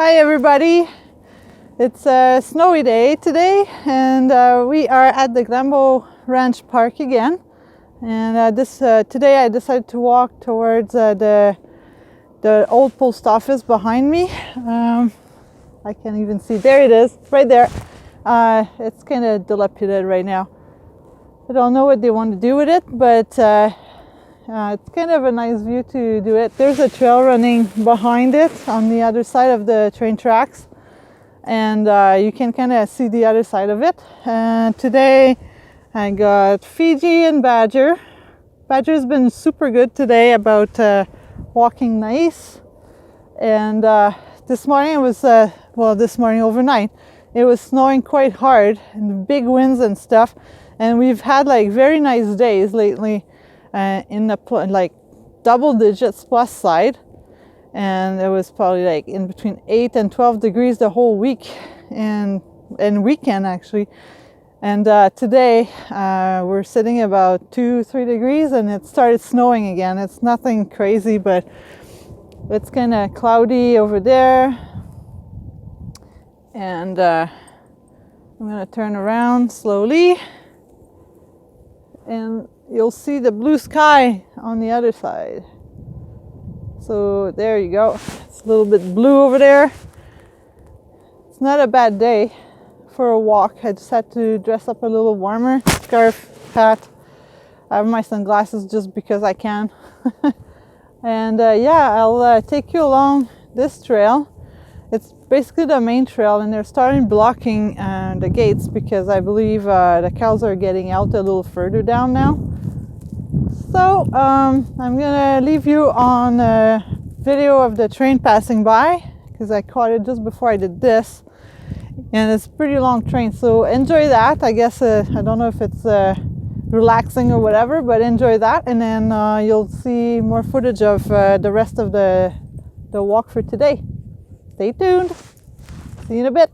Hi everybody, it's a snowy day today and we are at the Glenbow Ranch Park again, and today I decided to walk towards the old post office behind me. I can't even see, there it is, right there. It's kind of dilapidated right now. I don't know what they want to do with it, but it's kind of a nice view to do it. There's a trail running behind it on the other side of the train tracks, and you can kind of see the other side of it. And today I got Fiji and Badger. Badger's been super good today about walking nice, and this morning it was this morning overnight it was snowing quite hard and big winds and stuff, and we've had like very nice days lately in the like double digits plus side, and it was probably like in between 8 and 12 degrees the whole week and weekend actually. And today we're sitting about 2-3 degrees and it started snowing again. It's nothing crazy, but it's kind of cloudy over there. And I'm going to turn around slowly and you'll see the blue sky on the other side. So there you go. It's a little bit blue over there. It's not a bad day for a walk. I just had to dress up a little warmer. Scarf, hat. I have my sunglasses just because I can. And yeah, I'll take you along this trail. It's basically the main trail, and they're starting blocking the gates because I believe the cows are getting out a little further down now. So I'm gonna leave you on a video of the train passing by because I caught it just before I did this, and it's a pretty long train, so enjoy that. I guess I don't know if it's relaxing or whatever, but enjoy that, and then you'll see more footage of the rest of the walk for today. Stay tuned. See you in a bit.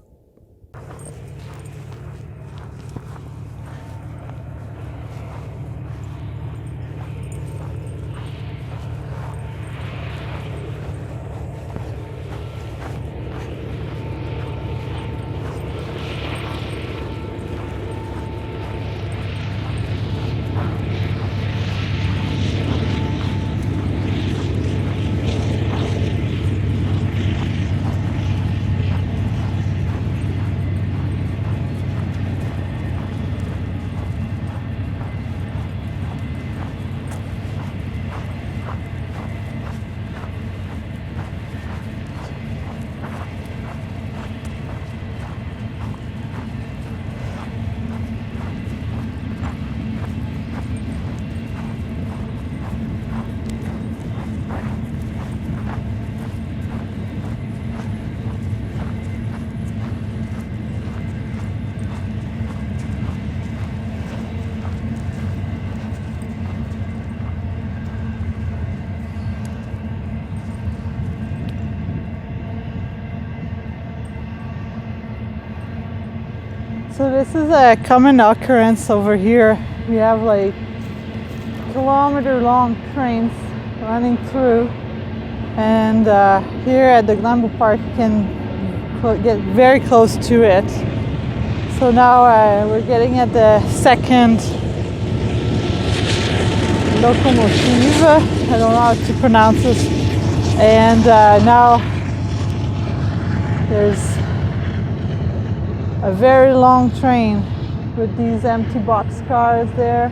So this is a common occurrence over here. We have like kilometer-long trains running through, and here at the Glenbow Park you can get very close to it. So now we're getting at the second locomotive. I don't know how to pronounce this. And now there's a very long train with these empty box cars there,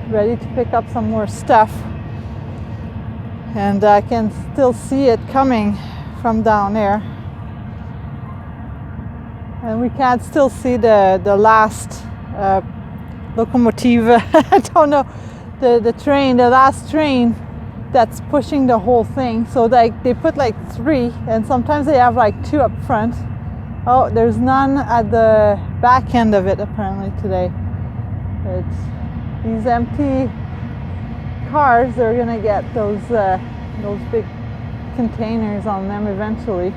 ready to pick up some more stuff. And I can still see it coming from down there. And we can still see the last locomotive, I don't know, the last train that's pushing the whole thing. So they put like 3, and sometimes they have like 2 up front. Oh, there's none at the back end of it apparently today. It's these empty cars. They're gonna get those big containers on them eventually.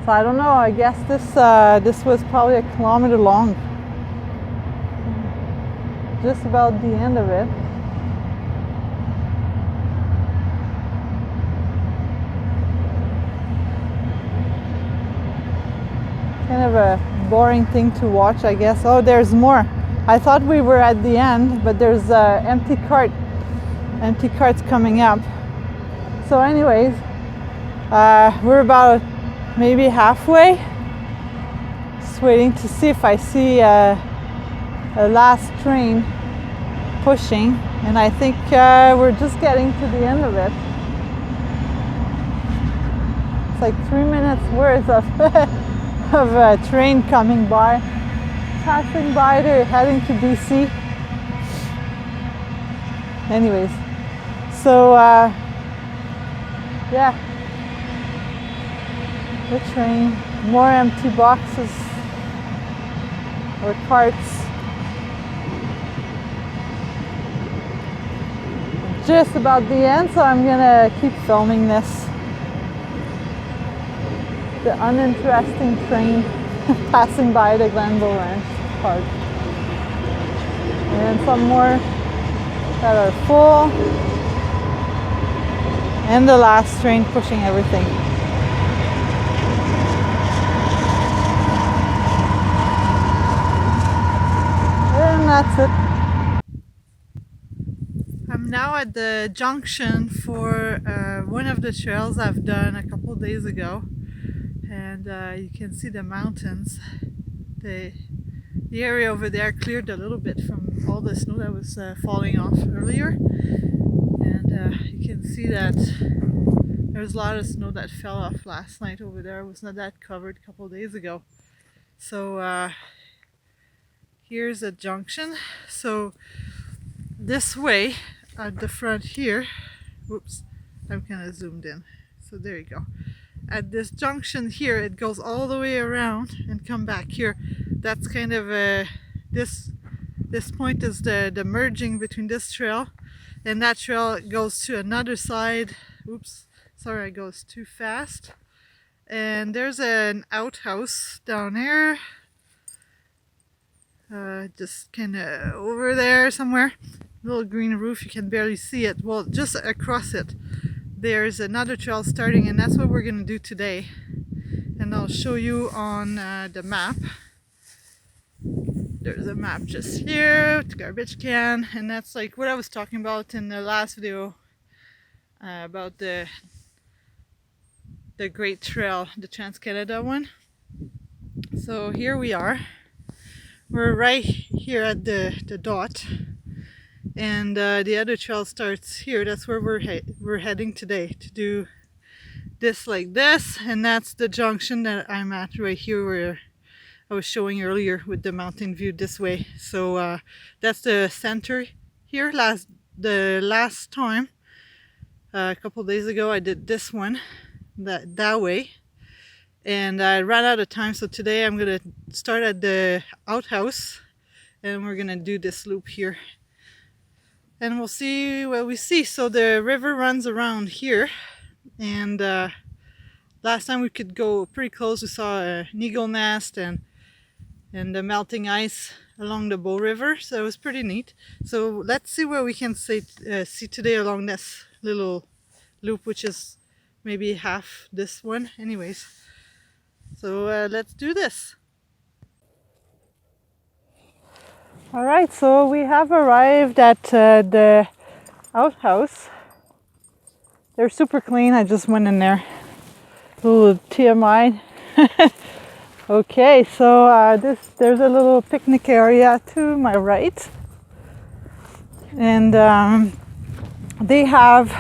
So I don't know. I guess this was probably a kilometer long. Just about the end of it. kind of a boring thing to watch, I guess. Oh, there's more. I thought we were at the end, but there's empty carts coming up. So anyways, we're about maybe halfway. Just waiting to see if I see a last train pushing, and I think we're just getting to the end of it. It's like 3 minutes worth of of a train coming by, passing by. They're heading to BC. Anyways, so yeah, the train, more empty boxes or carts. Just about the end, so I'm gonna keep filming this. The uninteresting train passing by the Glenbow Ranch Park. And some more that are full. And the last train pushing everything. And that's it. I'm now at the junction for one of the trails I've done a couple days ago. And you can see the mountains. The area over there cleared a little bit from all the snow that was falling off earlier. And you can see that there's a lot of snow that fell off last night over there. It was not that covered a couple days ago. So here's a junction. So this way at the front here, whoops, I'm kind of zoomed in. So there you go. At this junction here, it goes all the way around and come back here. That's kind of this point is the merging between this trail and that trail. Goes to another side. Oops, sorry, I goes too fast. And there's an outhouse down there, just kind of over there somewhere. Little green roof, you can barely see it. Well, just across it there's another trail starting, and that's what we're going to do today. And I'll show you on the map. There's a map just here with the garbage can, and that's like what I was talking about in the last video about the Great Trail, the Trans-Canada one. So here we are. We're right here at the dot. And the other trail starts here. That's where we're heading today, to do this like this. And that's the junction that I'm at right here, where I was showing earlier with the mountain view this way. So that's the center here. The last time, a couple days ago, I did this one that way, and I ran out of time. So today I'm gonna start at the outhouse, and we're gonna do this loop here. And we'll see what we see. So the river runs around here, and last time we could go pretty close. We saw an eagle nest and the melting ice along the Bow River, so it was pretty neat. So let's see what we can see today along this little loop, which is maybe half this one. Anyways, so let's do this. All right, so we have arrived at the outhouse. They're super clean. I just went in there. A little TMI. Okay, so there's a little picnic area to my right, and they have,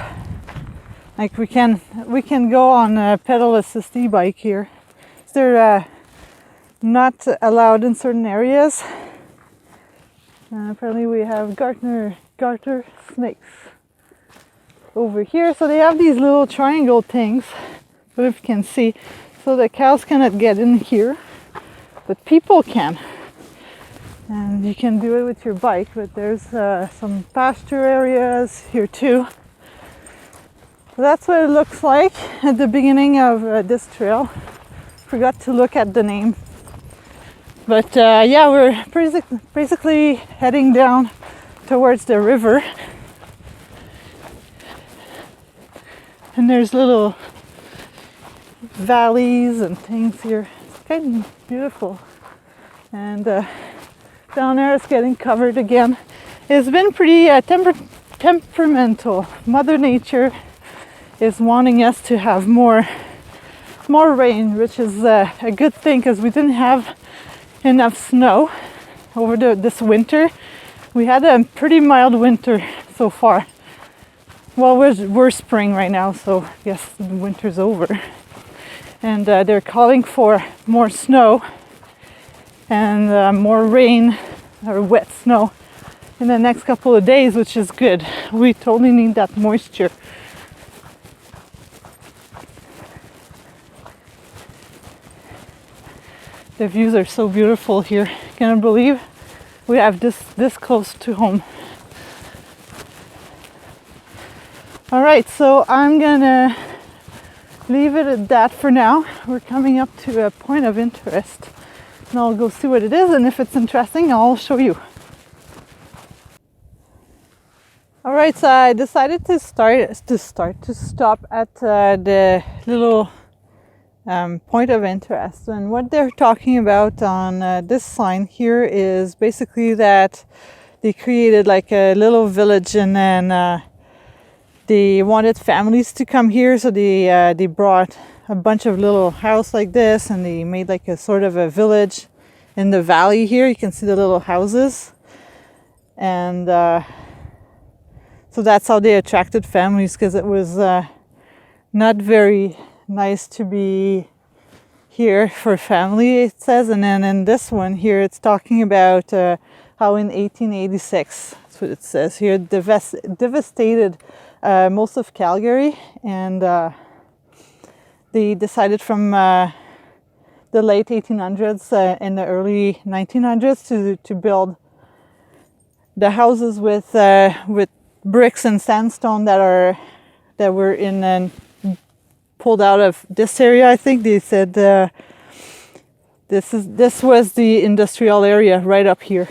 like, we can go on a pedal assist e-bike here. They're not allowed in certain areas. Apparently we have garter snakes over here. So they have these little triangle things, but if you can see, so the cows cannot get in here, but people can. And you can do it with your bike, but there's some pasture areas here too. So that's what it looks like at the beginning of this trail. Forgot to look at the name. But yeah, we're basically heading down towards the river. And there's little valleys and things here. kind of beautiful. And down there it's getting covered again. It's been pretty temperamental. Mother Nature is wanting us to have more rain, which is a good thing because we didn't have enough snow over this winter. We had a pretty mild winter so far. Well, we're spring right now, so I guess the winter's over. And they're calling for more snow and more rain or wet snow in the next couple of days, which is good. We totally need that moisture. The views are so beautiful here. Can't believe we have this close to home. All right, so I'm gonna leave it at that for now. We're coming up to a point of interest, and I'll go see what it is, and if it's interesting, I'll show you. All right, so I decided to stop at the little point of interest, and what they're talking about on this sign here is basically that they created like a little village, and then they wanted families to come here, so they brought a bunch of little house like this, and they made like a sort of a village in the valley here. You can see the little houses, and so that's how they attracted families, because it was not very nice to be here for family, it says. And then in this one here, it's talking about how in 1886, that's what it says here, devastated most of Calgary, and they decided from the late 1800s and the early 1900s to build the houses with bricks and sandstone that were in and pulled out of this area. I think they said this was the industrial area right up here.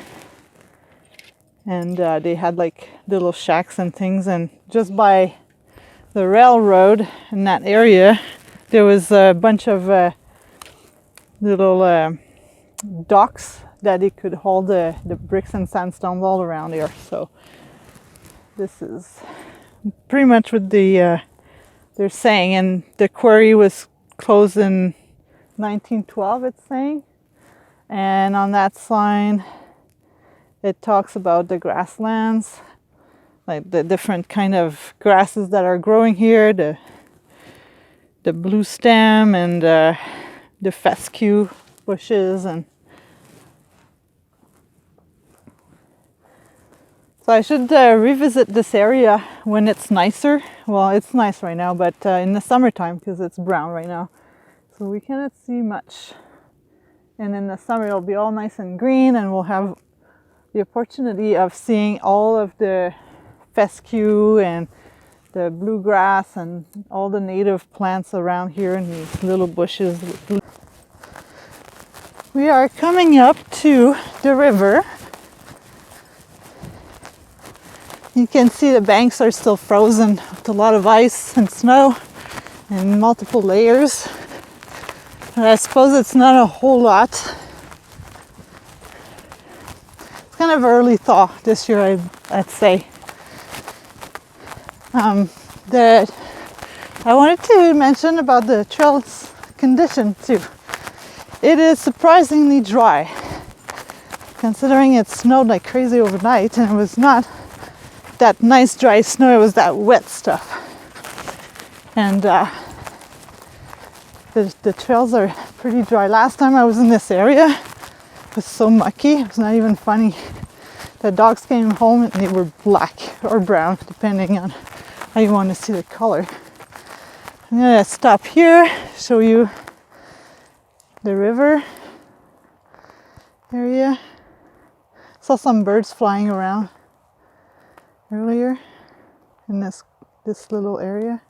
And they had like little shacks and things, and just by the railroad in that area there was a bunch of little docks that they could hold the bricks and sandstones all around there. So this is pretty much what they're saying. And the quarry was closed in 1912, it's saying. And on that sign it talks about the grasslands, like the different kind of grasses that are growing here, the blue stem and the fescue bushes. And so I should revisit this area when it's nicer. Well, it's nice right now, but in the summertime, because it's brown right now, so we cannot see much. And in the summer it'll be all nice and green, and we'll have the opportunity of seeing all of the fescue and the bluegrass and all the native plants around here in these little bushes. We are coming up to the river. You can see the banks are still frozen with a lot of ice and snow and multiple layers. But I suppose it's not a whole lot. Kind of early thaw this year, I'd say. I wanted to mention about the trail's condition too. It is surprisingly dry, considering it snowed like crazy overnight, and it was not that nice dry snow, it was that wet stuff. And the trails are pretty dry. Last time I was in this area, it was so mucky, it was not even funny. The dogs came home and they were black or brown, depending on how you want to see the color. I'm gonna stop here, show you the river area. Saw some birds flying around earlier in this little area.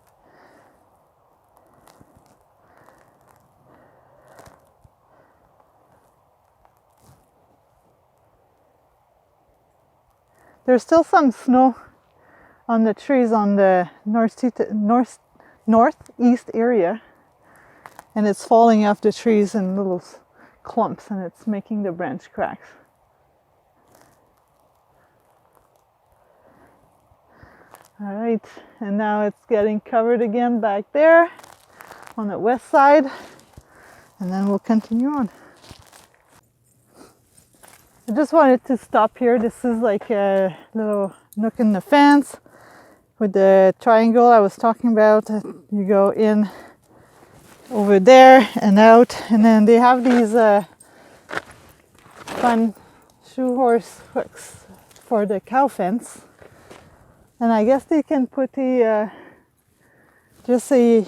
There's still some snow on the trees on the northeast area, and it's falling off the trees in little clumps, and it's making the branch cracks. All right, and now it's getting covered again back there on the west side, and then we'll continue on. I just wanted to stop here. This is like a little nook in the fence with the triangle I was talking about. You go in over there and out, and then they have these fun shoe horse hooks for the cow fence. And I guess they can put just a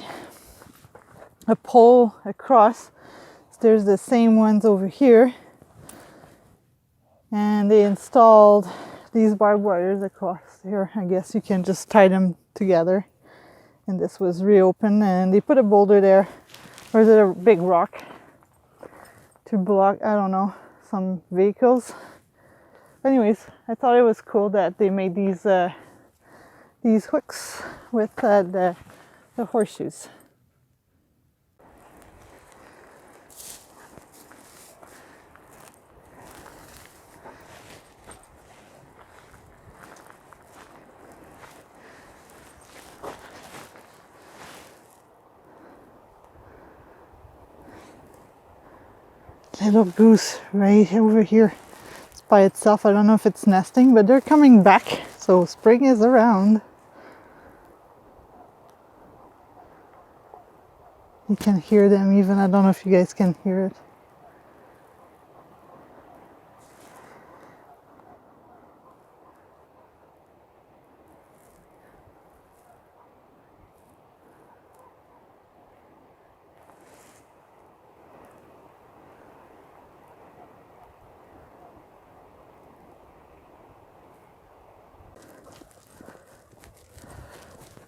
pole across. There's the same ones over here. And they installed these barbed wires across here. I guess you can just tie them together. And this was reopened, and they put a boulder there. Or is it a big rock to block, I don't know, some vehicles. Anyways, I thought it was cool that they made these hooks with the horseshoes. Little goose right over here. It's by itself. I don't know if it's nesting, but they're coming back. So spring is around. You can hear them even. I don't know if you guys can hear it.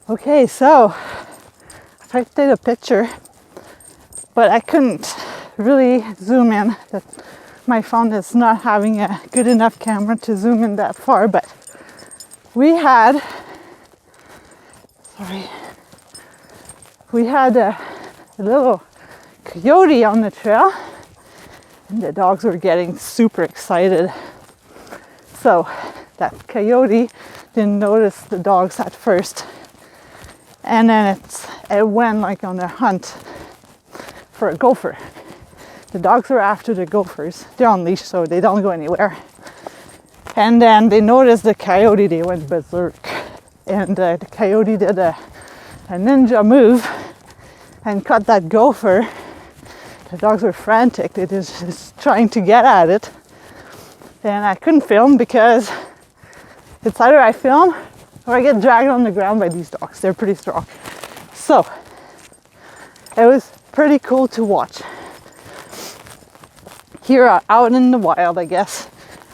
Okay, so I tried to take a picture, but I couldn't really zoom in. That my phone is not having a good enough camera to zoom in that far, but we had a little coyote on the trail, and the dogs were getting super excited. So that coyote didn't notice the dogs at first. And then it went like on a hunt for a gopher. The dogs were after the gophers. They're on leash, so they don't go anywhere. And then they noticed the coyote, they went berserk. And the coyote did a ninja move and caught that gopher. The dogs were frantic. They were just trying to get at it. And I couldn't film because it's either I film or I get dragged on the ground by these dogs. They're pretty strong. So it was pretty cool to watch. Here out in the wild, I guess.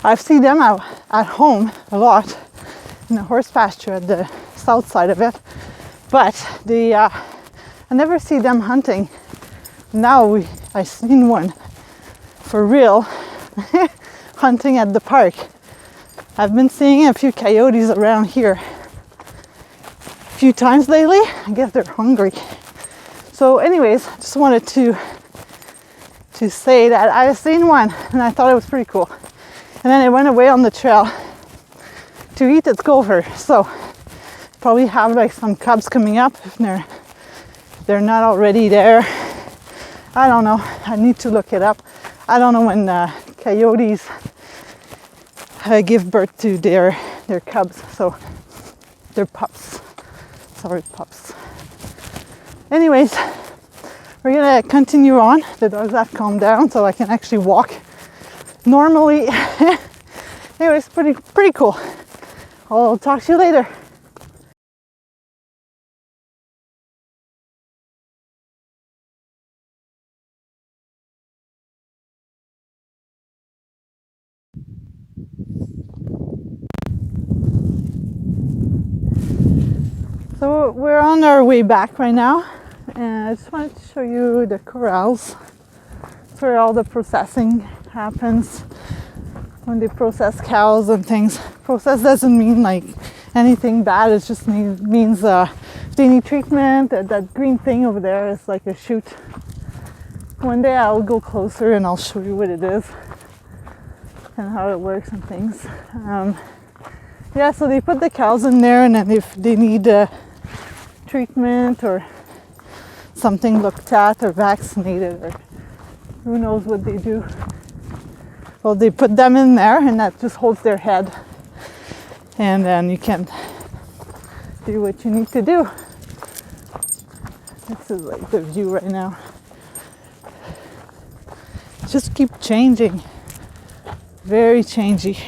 I've seen them out at home a lot in the horse pasture at the south side of it. But I never see them hunting. Now I seen one for real hunting at the park. I've been seeing a few coyotes around here a few times lately. I guess they're hungry. So anyways, I just wanted to say that I've seen one and I thought it was pretty cool. And then it went away on the trail to eat its gopher. So probably have like some cubs coming up if they're not already there. I don't know. I need to look it up. I don't know when coyotes give birth to their cubs, so they're pups. Sorry, pups. Anyways, we're gonna continue on. The dogs have calmed down, so I can actually walk normally. Anyways, pretty cool. I'll talk to you later. So we're on our way back right now, and I just wanted to show you the corrals. That's where all the processing happens when they process cows and things. Process doesn't mean like anything bad, it just means if they need treatment. That green thing over there is like a chute one day I'll go closer and I'll show you what it is and how it works and things. Yeah, so they put the cows in there, and then if they need treatment or something looked at or vaccinated or who knows what they do, well, they put them in there and that just holds their head, and then you can do what you need to do. This is like the view right now. Just keep changing. Very changey.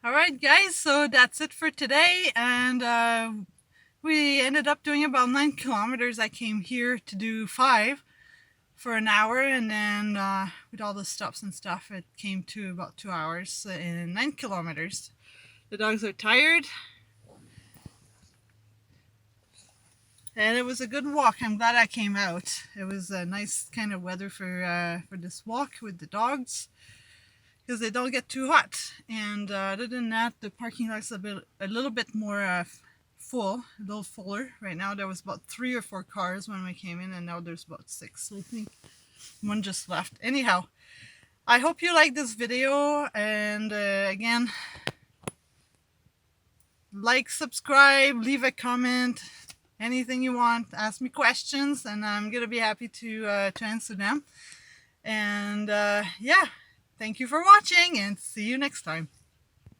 Alright guys, so that's it for today, and we ended up doing about 9 kilometers. I came here to do 5 for an hour, and then with all the stops and stuff it came to about 2 hours and 9 kilometers. The dogs are tired and it was a good walk. I'm glad I came out. It was a nice kind of weather for this walk with the dogs, because they don't get too hot. And other than that, the parking lot's a little bit more full, a little fuller. Right now there was about 3 or 4 cars when we came in, and now there's about 6. I think one just left. Anyhow, I hope you like this video, and again, like, subscribe, leave a comment, anything you want, ask me questions, and I'm gonna be happy to answer them. And yeah, thank you for watching, and see you next time.